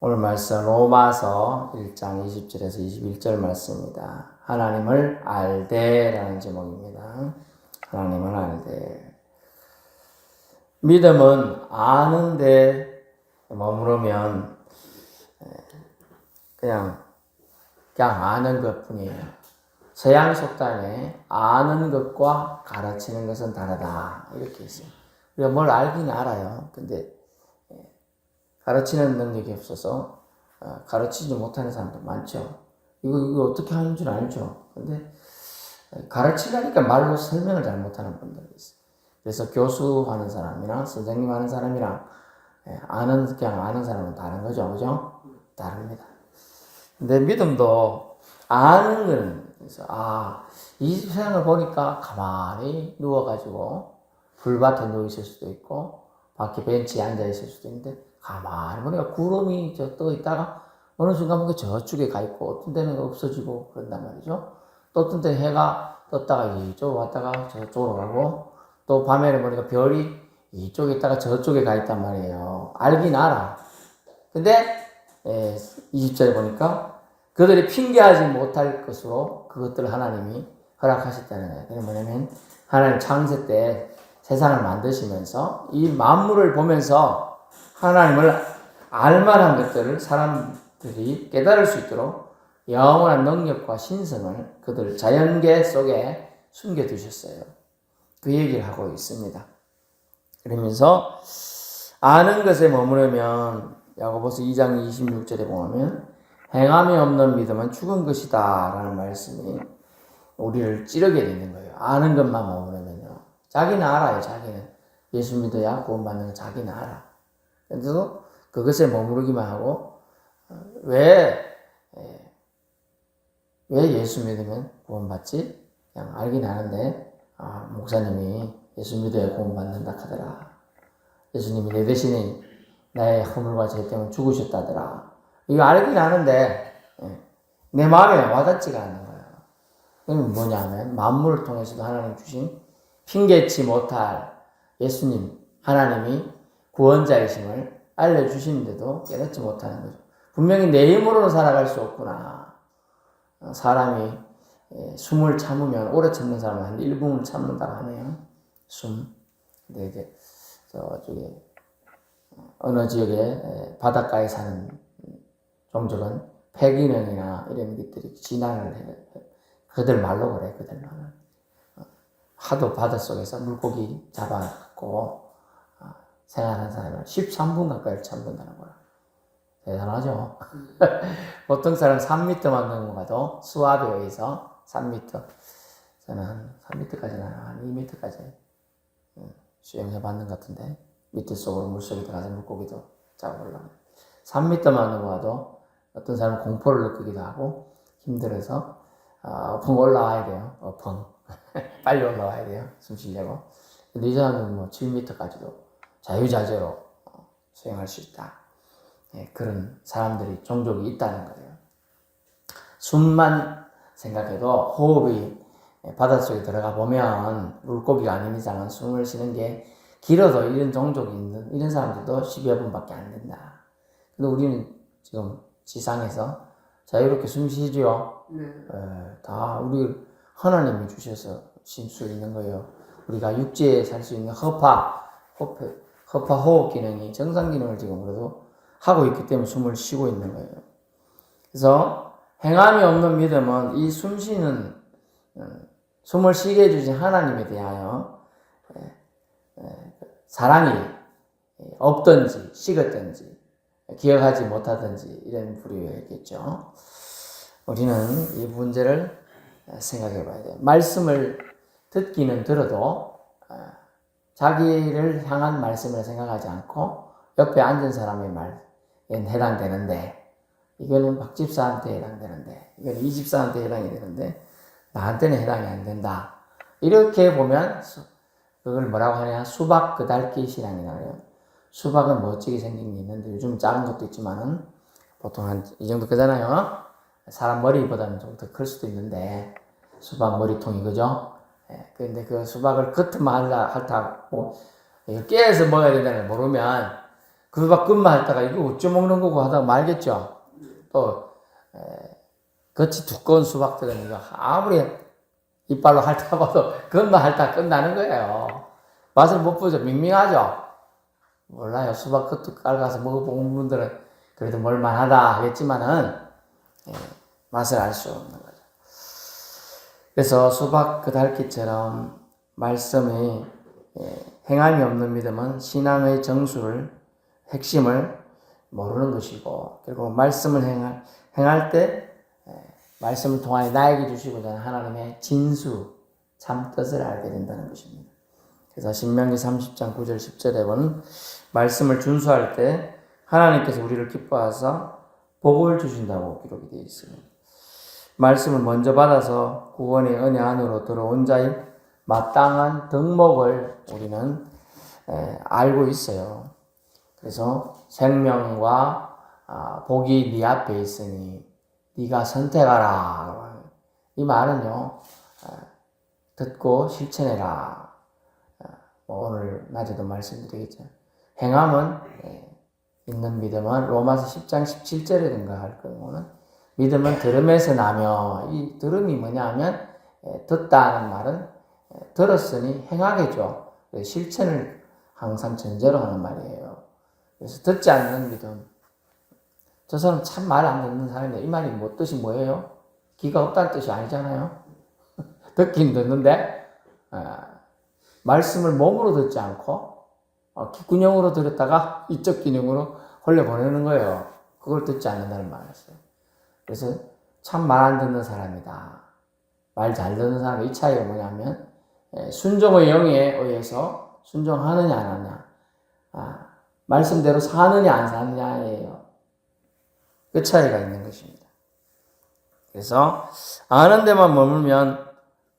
오늘 말씀 로마서 1장 20절에서 21절 말씀입니다. 하나님을 알되라는 제목입니다. 하나님을 알되. 믿음은 아는데 머무르면 그냥 아는 것뿐이에요. 서양 속담에 아는 것과 가르치는 것은 다르다 이렇게 있어요. 우리가 뭘 알긴 알아요. 근데 가르치는 능력이 없어서 가르치지 못하는 사람도 많죠. 이거 어떻게 하는 줄 알죠. 근데 가르치려니까 말로 설명을 잘 못하는 분들이 있어요. 그래서 교수하는 사람이랑 선생님 하는 사람이랑 그냥 아는 사람은 다른 거죠. 그죠? 다릅니다. 근데 믿음도 아는 거는, 그래서, 이 세상을 보니까 가만히 누워가지고 불밭에 누워있을 수도 있고, 밖에 벤치에 앉아있을 수도 있는데, 가만히 보니까 구름이 떠 있다가, 어느 순간 보니까 저쪽에 가 있고, 어떤 데는 없어지고, 그런단 말이죠. 또 어떤 때는 해가 떴다가 이쪽으로 왔다가 저쪽으로 가고, 또 밤에는 보니까 별이 이쪽에 있다가 저쪽에 가 있단 말이에요. 알긴 알아. 근데, 20절에 보니까, 그들이 핑계하지 못할 것으로 그것들을 하나님이 허락하셨다는 거예요. 그게 뭐냐면, 하나님 창세 때 세상을 만드시면서 이 만물을 보면서 하나님을 알만한 것들을 사람들이 깨달을 수 있도록 영원한 능력과 신성을 그들 자연계 속에 숨겨두셨어요. 그 얘기를 하고 있습니다. 그러면서 아는 것에 머무르면 야고보서 2장 26절에 보면 행함이 없는 믿음은 죽은 것이다 라는 말씀이 우리를 찌르게 되는 거예요. 아는 것만 머무르면요. 자기는 알아요. 자기는 예수 믿어야 구원받는 거 자기는 알아. 그래도 그것에 머무르기만 하고 왜 예수 믿으면 구원받지? 그냥 알긴 아는데 목사님이 예수 믿어야 구원받는다 하더라. 예수님이 내 대신에 나의 허물과 죄 때문에 죽으셨다더라. 이거 알긴 아는데 내 마음에 와닿지가 않는 거예요. 그건 뭐냐면 만물을 통해서도 하나님 주신 핑계치 못할 예수님 하나님이 구원자이심을 알려주시는데도 깨닫지 못하는 거죠. 분명히 내 힘으로는 살아갈 수 없구나. 사람이 숨을 참으면 오래 참는 사람은 한 1분을 참는다고 하네요. 숨. 근데 이제 저쪽에 어느 지역에 바닷가에 사는 종족은 폐기능이나 이런 것들이 진화를 해요. 그들 말로 그래, 그들 말로. 하도 바닷속에서 물고기 잡아갖고 생활하는 사람은 13분 가까이 참는다는 거야. 대단하죠? 보통 사람 3m만 넘어가도 수압에 의해서 3m. 저는 한 3m까지는 한 2m까지 수영해 봤는 것 같은데 밑에 속으로 물속에 들어가서 물고기도 잡아보려고. 3m만 넘어가도 어떤 사람은 공포를 느끼기도 하고 힘들어서 펑 올라와야 돼요. 펑. 빨리 올라와야 돼요. 숨 쉬려고. 근데 이 사람은 뭐 7m까지도 자유자재로 수영할 수 있다. 그런 사람들이 종족이 있다는 거예요. 숨만 생각해도 호흡이 바닷속에 들어가 보면 물고기가 아닌 이상은 숨을 쉬는 게 길어도 이런 종족이 있는 이런 사람들도 10여 분밖에 안 된다. 근데 우리는 지금 지상에서 자유롭게 숨 쉬죠. 다 우리 하나님이 주셔서 쉴 수 있는 거예요. 우리가 육지에 살 수 있는 허파 호흡 기능이 정상 기능을 지금 그래도 하고 있기 때문에 숨을 쉬고 있는 거예요. 그래서 행함이 없는 믿음은 이 숨쉬는 숨을 쉬게 해주신 하나님에 대하여 사랑이 없든지 식었든지 기억하지 못하든지 이런 부류였겠죠. 우리는 이 문제를 생각해 봐야 돼요. 말씀을 듣기는 들어도 자기를 향한 말씀을 생각하지 않고 옆에 앉은 사람의 말에 해당되는데 이거는 박 집사한테 해당되는데 이거는 이 집사한테 해당이 되는데 나한테는 해당이 안 된다. 이렇게 보면 그걸 뭐라고 하냐 수박 그달기 신앙이라고 해요. 수박은 멋지게 생긴 게 있는데 요즘 작은 것도 있지만은 보통 한 이 정도 크잖아요. 사람 머리보다는 좀 더 클 수도 있는데 수박 머리통이 그죠? 그런데 그 수박을 겉만 핥아고 이거 깨서 먹어야 된다는 걸 모르면 그 수박 끝만 했다가 이거 어쩌 먹는 거고 하다가 말겠죠. 또 겉이 두꺼운 수박들은 이거 아무리 이빨로 핥아봐도 끝만 핥아 끝나는 거예요. 맛을 못 보죠. 밍밍하죠. 몰라요. 수박 겉도 깔아서 먹어본 분들은 그래도 먹을만하다 하겠지만은 맛을 알 수 없는 거죠. 그래서 수박 겉핥기처럼 말씀이 행함이 없는 믿음은 신앙의 정수를 핵심을 모르는 것이고, 그리고 말씀을 행할 때 말씀을 통하여 나에게 주시고자 하는 하나님의 진수, 참 뜻을 알게 된다는 것입니다. 그래서 신명기 30장 9절 10절에 보면 말씀을 준수할 때 하나님께서 우리를 기뻐하사 복을 주신다고 기록이 되어 있습니다. 말씀을 먼저 받아서 구원의 은혜 안으로 들어온 자의 마땅한 덕목을 우리는 알고 있어요. 그래서 생명과 복이 네 앞에 있으니 네가 선택하라. 이 말은요, 듣고 실천해라. 오늘 낮에도 말씀드리겠죠. 행함은 있는 믿음은 로마서 10장 17절이든가 할 경우는 믿음은 들음에서 나며, 이 들음이 뭐냐 하면 듣다는 말은 들었으니 행하겠죠. 실천을 항상 전제로 하는 말이에요. 그래서 듣지 않는 믿음. 저 사람 참 말 안 듣는 사람인데 이 말이 뭐 뜻이 뭐예요? 기가 없다는 뜻이 아니잖아요. 듣긴 듣는데 말씀을 몸으로 듣지 않고 귓구녕으로 들었다가 이쪽 기능으로 흘려보내는 거예요. 그걸 듣지 않는다는 말이었어요. 그래서 참 말 안 듣는 사람이다. 말 잘 듣는 사람, 이 차이가 뭐냐면 순종의 영에 의해서 순종하느냐 안 하느냐, 말씀대로 사느냐 안 사느냐예요. 그 차이가 있는 것입니다. 그래서 아는 데만 머물면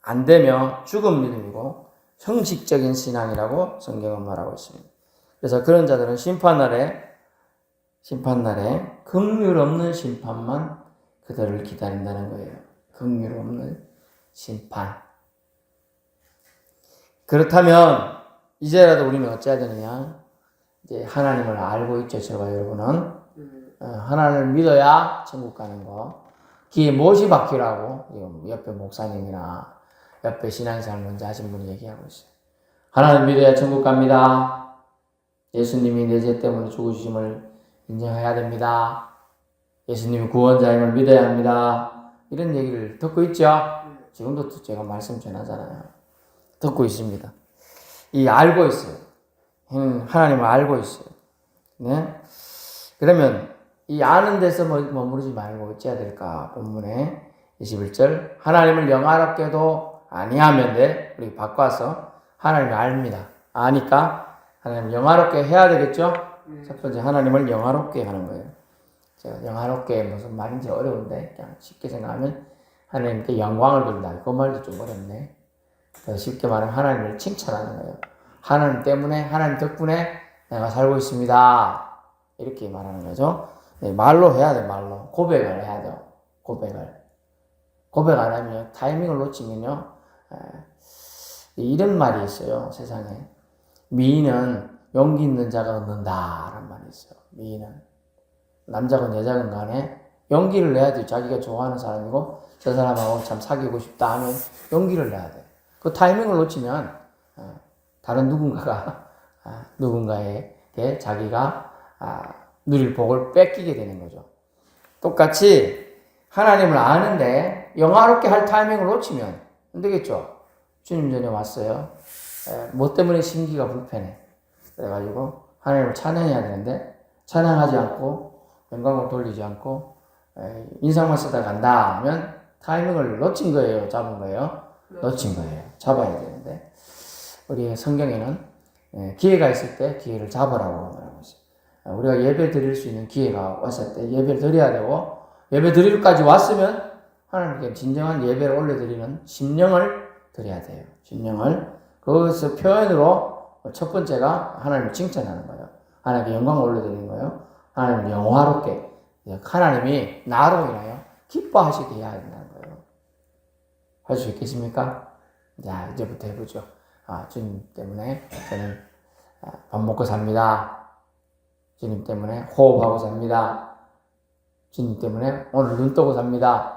안 되며 죽은 믿음이고 형식적인 신앙이라고 성경은 말하고 있습니다. 그래서 그런 자들은 심판날에 긍휼 없는 심판만 그들을 기다린다는 거예요. 긍휼 없는 심판. 그렇다면 이제라도 우리는 어찌해야 되느냐? 이제 하나님을 알고 있죠, 저와 여러분은. 하나님을 믿어야 천국 가는 거. 귀에 못이 박히라고 옆에 목사님이나 옆에 신앙생활 먼저 하신 분이 얘기하고 있어요. 하나님 믿어야 천국 갑니다. 예수님이 내 죄 때문에 죽으심을 인정해야 됩니다. 예수님이 구원자임을 믿어야 합니다. 이런 얘기를 듣고 있죠? 지금도 제가 말씀 전하잖아요. 듣고 있습니다. 알고 있어요. 하나님을 알고 있어요. 네? 그러면 이 아는 데서 머무르지 말고 어찌해야 될까? 본문에 21절 하나님을 영화롭게도 아니하면 돼. 우리 바꿔서 하나님을 압니다. 아니까 하나님을 영화롭게 해야 되겠죠? 첫 번째 하나님을 영화롭게 하는 거예요. 제가 영화롭게 무슨 말인지 어려운데 그냥 쉽게 생각하면 하나님께 영광을 돌린다. 그 말도 좀 어렵네. 더 쉽게 말하면 하나님을 칭찬하는 거예요. 하나님 때문에, 하나님 덕분에 내가 살고 있습니다. 이렇게 말하는 거죠. 네, 말로 해야 돼, 말로. 고백을 해야 돼요. 고백 안 하면, 타이밍을 놓치면요, 이런 말이 있어요, 세상에. 미인은 용기 있는 자가 얻는다. 라는 말이 있어요. 미인은. 남자건 여자건 간에 용기를 내야 돼요. 자기가 좋아하는 사람이고, 저 사람하고 참 사귀고 싶다 하면 용기를 내야 돼요. 그 타이밍을 놓치면, 다른 누군가에게 자기가, 누릴 복을 뺏기게 되는 거죠. 똑같이 하나님을 아는데 영화롭게 할 타이밍을 놓치면 안 되겠죠. 주님 전에 왔어요. 뭐 때문에 심기가 불편해. 그래가지고 하나님을 찬양해야 되는데 찬양하지 않고 영광을 돌리지 않고 인상만 쓰다 간다 하면 타이밍을 놓친 거예요. 잡은 거예요. 놓친 거예요. 잡아야 되는데 우리 성경에는 기회가 있을 때 기회를 잡으라고 말하고 있어요. 우리가 예배 드릴 수 있는 기회가 왔을 때 예배를 드려야 되고 예배 드리기까지 왔으면 하나님께 진정한 예배를 올려드리는 심령을 드려야 돼요. 심령을. 그것을 표현으로 첫 번째가 하나님을 칭찬하는 거예요. 하나님께 영광을 올려드리는 거예요. 하나님을 영화롭게 하나님이 나로 인하여 기뻐하시게 해야 된다는 거예요. 할 수 있겠습니까? 자, 이제부터 해보죠. 주님 때문에 저는 밥 먹고 삽니다. 주님 때문에 호흡하고 삽니다. 주님 때문에 오늘 눈 뜨고 삽니다.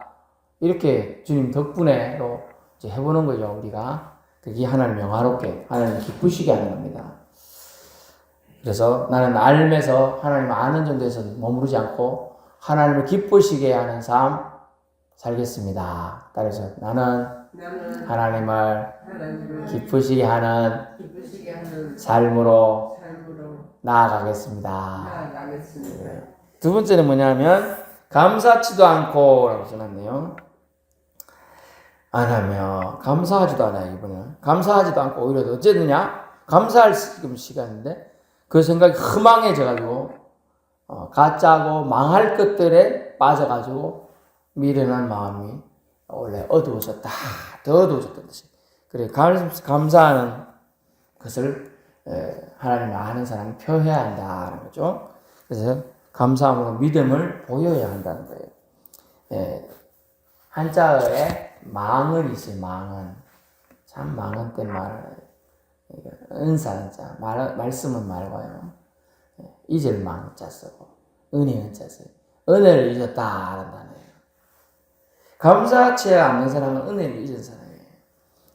이렇게 주님 덕분에로 이제 해보는 거죠, 우리가. 그게 하나님 영화롭게, 하나님 기쁘시게 하는 겁니다. 그래서 나는 알면서 하나님 아는 정도에서 머무르지 않고 하나님을 기쁘시게 하는 삶 살겠습니다. 따라서 나는 하나님을 기쁘시게 하는 삶으로 나아가겠습니다. 두 번째는 뭐냐면 감사치도 않고 라고 써놨네요. 안 하며 감사하지도 않아요. 이번에는 감사하지도 않고 오히려 어쨌느냐 감사할 시간인데 그 생각이 허망해져가지고 가짜고 망할 것들에 빠져가지고 미련한 마음이 원래 어두워졌다. 더 어두워졌던 것이. 그래 감사하는 것을 하나님을 아는 사람이 표해야 한다는 거죠. 그래서 감사함으로 믿음을 보여야 한다는 거예요. 한자어에 망은 있어요. 망은 참 망은 때 말 은사는 자 말씀은 말고요. 잊을 망자 쓰고 은혜는 자 쓰고 은혜를 잊었다 라는 단어예요. 감사치 않는 사람은 은혜를 잊은 사람이에요.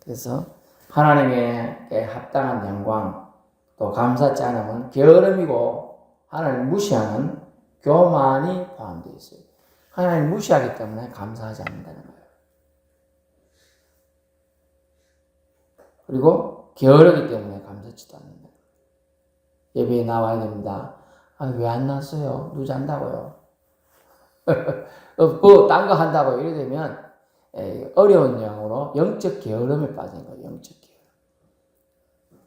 그래서 하나님께 합당한 영광 또 감사치 않으면 게으름이고 하나님을 무시하는 교만이 포함되어 있어요. 하나님을 무시하기 때문에 감사하지 않는다는 거예요. 그리고 게으르기 때문에 감사치도 않는다. 예배에 나와야 됩니다. 왜 안 났어요? 누구 잔다고요? 딴 거 한다고 이래 되면 어려운 영으로 영적 게으름에 빠진 거예요. 영적 게으름.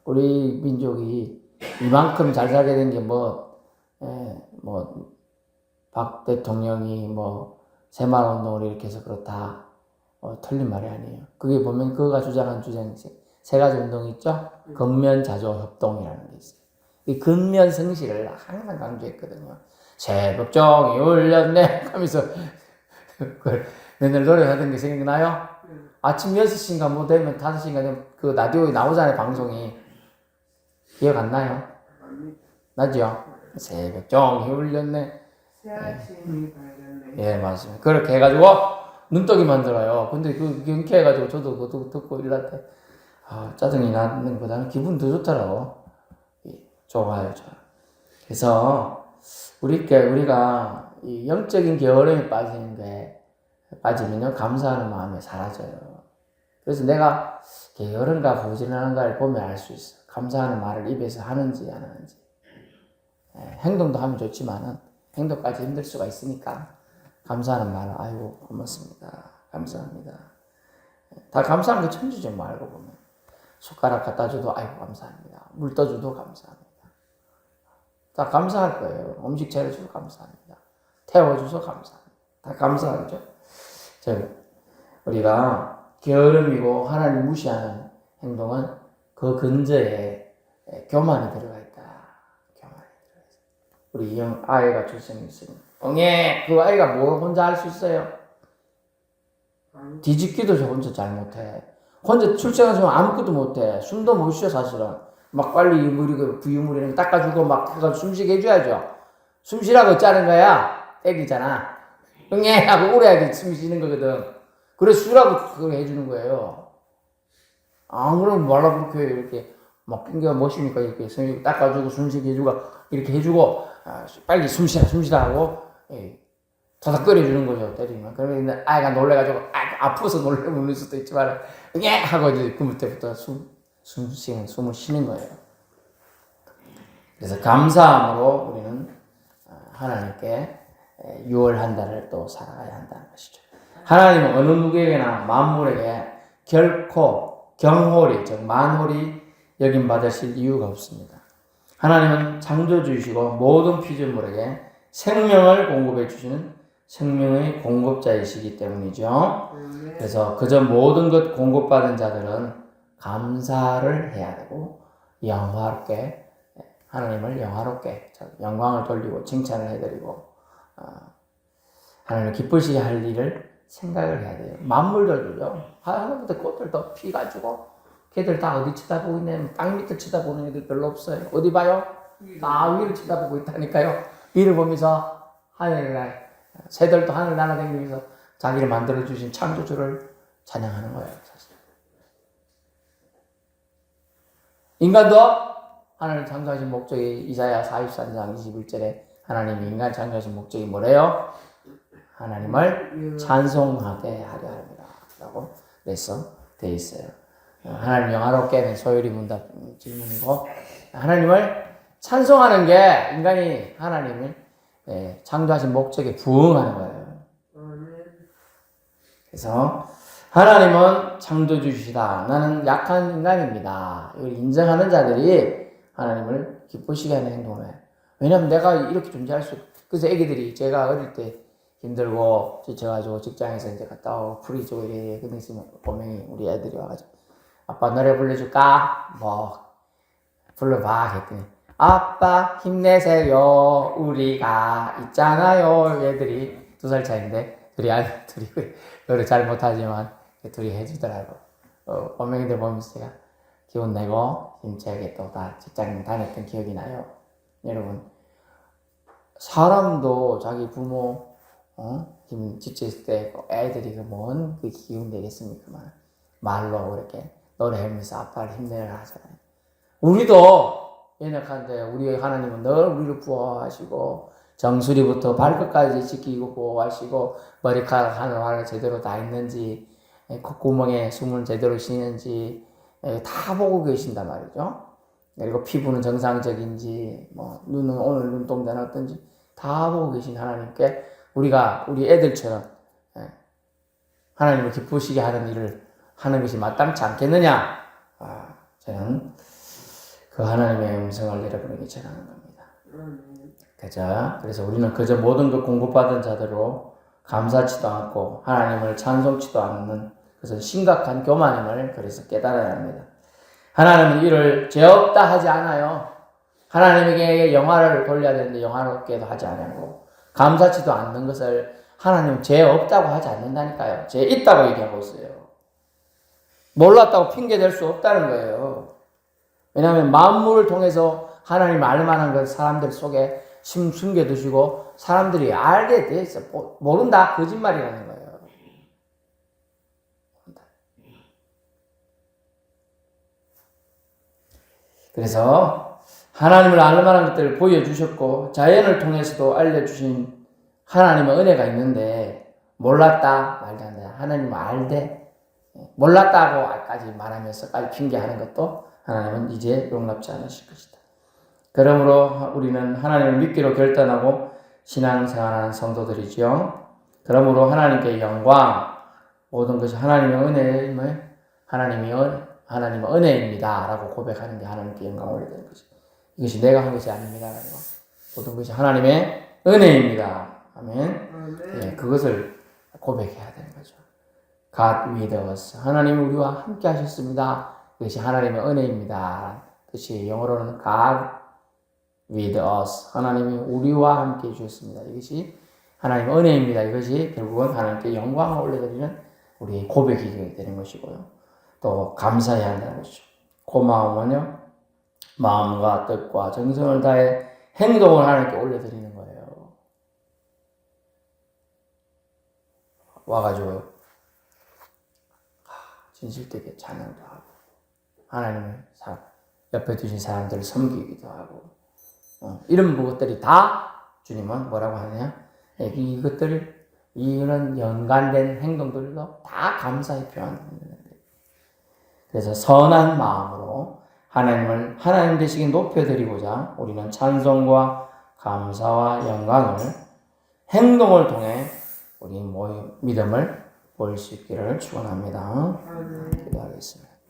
우리 민족이 이만큼 잘 살게 된 게 박 대통령이 새마을운동을 이렇게 해서 그렇다. 틀린 말이 아니에요. 그게 보면 그가 주장한 주장이 세 가지 운동이 있죠? 근면자조협동이라는 게 있어요. 이 근면성실을 항상 강조했거든요. 새벽종이 울렸네 하면서 그걸 맨날 노래하던 게 생각나요? 아침 6시인가 되면 5시인가 되면 그 라디오에 나오잖아요, 방송이. 기억 안 나요? 나죠? 새벽종이 울렸네. 예, 맞습니다. 그렇게 해가지고 눈뜨기 만들어요. 근데 그 경쾌해가지고 저도 그거 듣고 일날 때 짜증이 나는 것보다는 기분 더 좋더라고. 좋아요, 좋아요. 그래서 우리가 이 영적인 게으름에 빠지면요 감사하는 마음이 사라져요. 그래서 내가 게으른가 부지런한가를 보면 알 수 있어. 감사하는 말을 입에서 하는지 안 하는지. 행동도 하면 좋지만은 행동까지 힘들 수가 있으니까 감사하는 말을 아이고 고맙습니다. 감사합니다. 다 감사한 거 천지죠, 뭐 알고 보면. 숟가락 갖다 줘도 아이고 감사합니다. 물 떠줘도 감사합니다. 다 감사할 거예요. 음식 차려줘도 감사합니다. 태워줘서 감사합니다. 다 감사하죠. 우리가 게으름이고 하나님 무시하는 행동은 그 근저에 교만이 들어가 있다. 교만이 들어가 있다. 우리 아이가 출생했습니다. 그 아이가 뭘 혼자 할 수 있어요? 뒤집기도 저 혼자 잘 못해. 혼자 출생해서 아무것도 못해. 숨도 못 쉬어 사실은. 막 빨리 부유물이랑 닦아주고 막 해가지고 숨쉬게 해줘야죠. 숨쉬라고 짜는 거야. 때리잖아. 응애 하고 울어야지 숨쉬는 거거든. 그래서 쉬라고 그걸 해주는 거예요. 안 그러면 말라 그렇게 이렇게 막 핑계가 멋이니까 이렇게 닦아주고 숨쉬게 해주고 이렇게 해주고 빨리 숨쉬라 하고 더덕거려주는 거죠. 때리면. 그러면 아이가 놀래가지고 아파서 놀릴 수도 있지만 응애 하고 이제 그때부터 숨을 쉬는 거예요. 그래서 감사함으로 우리는 하나님께 6월 한 달을 또 살아가야 한다는 것이죠. 하나님은 어느 누구에게나 만물에게 결코 경홀히 즉 만홀히 여김 받으실 이유가 없습니다. 하나님은 창조주이시고 모든 피조물에게 생명을 공급해 주시는 생명의 공급자이시기 때문이죠. 그래서 그저 모든 것 공급받은 자들은 감사를 해야 되고 영화롭게 하나님을 영화롭게 영광을 돌리고 칭찬을 해드리고 하나님을 기쁘시게 할 일을 생각을 해야 돼요. 만물들도요. 하나님부터 꽃들도 피가지고 걔들 다 어디 쳐다보고 있냐면 땅 밑을 쳐다보는 애들 별로 없어요. 어디 봐요? 다 위를 쳐다보고 있다니까요. 위를 보면서 하늘날 새들도 하늘 날아다니면서 자기를 만들어주신 창조주를 찬양하는 거예요. 사실. 인간도 하나님 창조하신 목적이 이사야 43장 21절에 하나님이 인간 창조하신 목적이 뭐래요? 하나님을 찬송하게 하려 합니다. 라고 그래서 되어 있어요. 하나님 영화롭게는 소요리 문답 질문이고, 하나님을 찬송하는 게 인간이 하나님을 창조하신 목적에 부응하는 거예요. 그래서 하나님은 창조주시다. 나는 약한 인간입니다. 이걸 인정하는 자들이 하나님을 기쁘시게 하는 행동을 해요. 왜냐면 내가 이렇게 존재할 수, 그래서 애기들이 제가 어릴 때 힘들고 지쳐가지고 직장에서 이제 갔다 오고 풀이 주고 이래 그런 있으면 꼬맹이 우리 애들이 와가지고 아빠 노래 불러줄까? 뭐 불러봐 했더니 아빠 힘내세요 우리가 있잖아요. 애들이 2살 차인데 둘이 노래 잘 못하지만 둘이 해주더라고. 꼬맹이들 보면서 제가 기운 내고 힘차게 또 다 직장 다녔던 기억이 나요. 여러분 사람도 자기 부모 힘 지쳤을 때 애들이 뭔 그 기운 되겠습니까? 말로 그렇게 노래하면서 아빠를 힘내라 하잖아요. 우리도 연약한데 우리 하나님은 늘 우리를 부어하시고 정수리부터 발끝까지 지키고 보호하시고 머리카락 하나 제대로 다 있는지 콧구멍에 숨을 제대로 쉬는지 다 보고 계신단 말이죠. 그리고 피부는 정상적인지 뭐 눈은 오늘 눈동자는 어떤지 다 보고 계신 하나님께 우리가 우리 애들처럼 하나님을 기쁘시게 하는 일을 하는 것이 마땅치 않겠느냐? 저는 그 하나님의 음성을 여러분에게 전하는 겁니다. 그래서 우리는 그저 모든 것 공급받은 자들로 감사치도 않고 하나님을 찬송치도 않는 그것은 심각한 교만임을 그래서 깨달아야 합니다. 하나님은 이를 죄 없다 하지 않아요. 하나님에게 영화를 돌려야 되는데 영화롭게도 하지 않고 감사치도 않는 것을 하나님은 죄 없다고 하지 않는다니까요. 죄 있다고 얘기하고 있어요. 몰랐다고 핑계댈 수 없다는 거예요. 왜냐하면 만물을 통해서 하나님 알만한 것 사람들 속에 숨겨두시고 사람들이 알게 돼 있어. 모른다 거짓말이라는 거예요. 그래서 하나님을 알만한 것들을 보여주셨고 자연을 통해서도 알려주신 하나님의 은혜가 있는데 몰랐다 말도 안 돼. 하나님은 알되 몰랐다고까지 말하면서까지 핑계하는 것도 하나님은 이제 용납지 않으실 것이다. 그러므로 우리는 하나님을 믿기로 결단하고 신앙생활하는 성도들이지요. 그러므로 하나님께 영광 모든 것이 하나님의 은혜임을 하나님의 은혜입니다 라고 고백하는 게 하나님께 영광을 올리는 것이 이것이 내가 한 것이 아닙니다 라고 모든 것이 하나님의 은혜입니다. 아멘. 네, 그것을 고백해야 되는 거죠. God with us. 하나님이 우리와 함께 하셨습니다. 그것이 하나님의 은혜입니다. 그것이 영어로는 God with us. 하나님이 우리와 함께 해주셨습니다. 이것이 하나님의 은혜입니다. 이것이 결국은 하나님께 영광을 올려드리는 우리의 고백이 되는 것이고요. 또 감사해야 한다는 것이죠. 고마움은요, 마음과 뜻과 정성을 다해 행동을 하나님께 올려드리는 거예요. 와가지고 진실되게 찬양도 하고 하나님을 옆에 두신 사람들을 섬기기도 하고 이런 것들이 다 주님은 뭐라고 하느냐? 이것들을 이런 연관된 행동들로 다 감사의 표현하는 거예요. 그래서 선한 마음으로 하나님을 하나님 되시게 높여드리고자 우리는 찬송과 감사와 영광을 행동을 통해 우리 믿음을 보일 수 있기를 축원합니다. 기도하겠습니다.